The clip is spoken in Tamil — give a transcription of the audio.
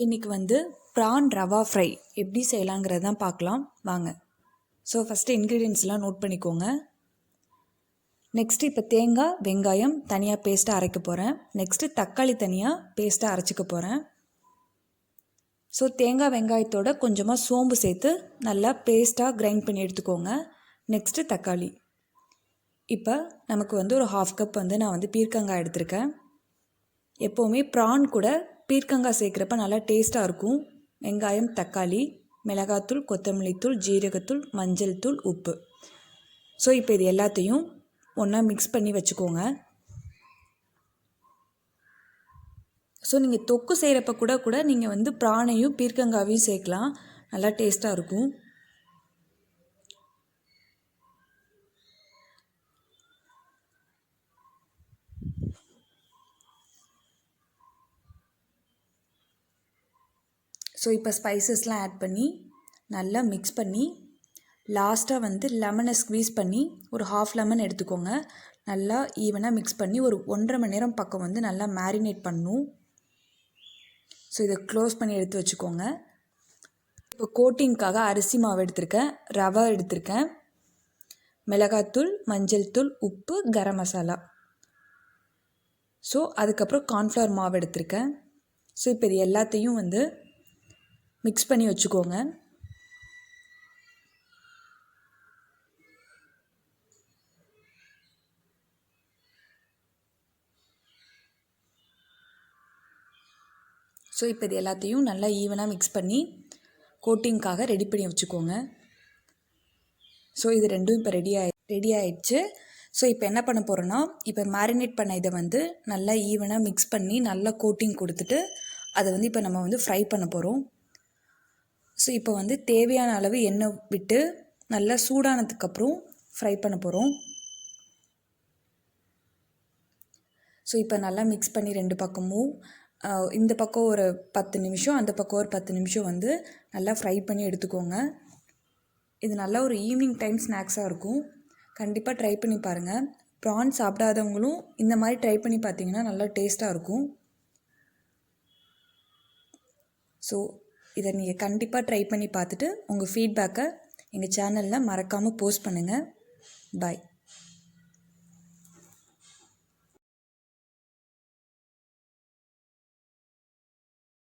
இன்றைக்கி வந்து ப்ரான் ரவா ஃப்ரை எப்படி செய்யலாங்கிறது தான் பார்க்கலாம் வாங்க. ஸோ ஃபஸ்ட்டு இன்க்ரீடியன்ஸ்லாம் நோட் பண்ணிக்கோங்க. நெக்ஸ்ட்டு இப்போ தேங்காய் வெங்காயம் தனியாக பேஸ்ட்டாக அரைக்க போகிறேன். நெக்ஸ்ட்டு தக்காளி தனியாக பேஸ்ட்டாக அரைச்சிக்க போகிறேன். ஸோ தேங்காய் வெங்காயத்தோட கொஞ்சமாக சோம்பு சேர்த்து நல்லா பேஸ்ட்டாக கிரைண்ட் பண்ணி எடுத்துக்கோங்க. நெக்ஸ்ட்டு தக்காளி. இப்போ நமக்கு வந்து ஒரு 1/2 கப் வந்து நான் வந்து பீர்க்கங்காய் எடுத்திருக்கேன். எப்போவுமே ப்ரான் கூட பீர்க்கங்காய் சேர்க்குறப்ப நல்லா டேஸ்ட்டாக இருக்கும். வெங்காயம் தக்காளி மிளகாத்தூள் கொத்தமல்லித்தூள் ஜீரகத்தூள் மஞ்சள் தூள் உப்பு. ஸோ இப்போ இது எல்லாத்தையும் ஒன்றா மிக்ஸ் பண்ணி வச்சுக்கோங்க. ஸோ நீங்கள் தொக்கு செய்கிறப்ப கூட நீங்கள் வந்து ப்ரானையும் பீர்க்கங்காவையும் சேர்க்கலாம். நல்லா டேஸ்ட்டாக இருக்கும். ஸோ இப்போ ஸ்பைசஸ்லாம் ஆட் பண்ணி நல்லா மிக்ஸ் பண்ணி லாஸ்ட்டாக வந்து லெமனை ஸ்க்வீஸ் பண்ணி ஒரு 1/2 லெமன் எடுத்துக்கோங்க. நல்லா ஈவனாக மிக்ஸ் பண்ணி ஒரு 1.5 மணி நேரம் பக்கம் வந்து நல்லா மேரினேட் பண்ணணும். ஸோ இதை க்ளோஸ் பண்ணி எடுத்து வச்சுக்கோங்க. இப்போ கோட்டிங்க்காக அரிசி மாவு எடுத்திருக்கேன், ரவை எடுத்திருக்கேன், மிளகாத்தூள் மஞ்சள் தூள் உப்பு கரம் மசாலா. ஸோ அதுக்கப்புறம் கார்ன்ஃப்ளவர் மாவு எடுத்திருக்கேன். ஸோ இப்போ இது எல்லாத்தையும் வந்து மிக்ஸ் பண்ணி வச்சுக்கோங்க. ஸோ இப்போ இது எல்லாத்தையும் நல்லா ஈவனாக மிக்ஸ் பண்ணி கோட்டிங்க்காக ரெடி பண்ணி வச்சுக்கோங்க. ஸோ இது ரெண்டும் இப்போ ரெடி ஆயிடுச்சு. ஸோ இப்போ என்ன பண்ண போகிறோன்னா, இப்போ மேரினேட் பண்ண இதை வந்து நல்லா ஈவனாக மிக்ஸ் பண்ணி நல்லா கோட்டிங் கொடுத்துட்டு அதை வந்து இப்போ நம்ம வந்து ஃப்ரை பண்ண போகிறோம். ஸோ இப்போ வந்து தேவையான அளவு எண்ணெய் விட்டு நல்லா சூடானதுக்கப்புறம் ஃப்ரை பண்ண போகிறோம். ஸோ இப்போ நல்லா மிக்ஸ் பண்ணி 2 பக்கமும் இந்த பக்கம் ஒரு 10 நிமிஷம் அந்த பக்கம் ஒரு 10 நிமிஷம் வந்து நல்லா ஃப்ரை பண்ணி எடுத்துக்கோங்க. இது நல்லா ஒரு ஈவினிங் டைம் ஸ்நாக்ஸாக இருக்கும். கண்டிப்பாக ட்ரை பண்ணி பாருங்கள். ப்ரான் சாப்பிடாதவங்களும் இந்த மாதிரி ட்ரை பண்ணி பார்த்தீங்கன்னா நல்லா டேஸ்ட்டாக இருக்கும். ஸோ இதை நீங்கள் கண்டிப்பாக ட்ரை பண்ணி பார்த்துட்டு உங்கள் ஃபீட்பேக்கை எங்கள் சேனலில் மறக்காமல் போஸ்ட் பண்ணுங்கள். பாய்.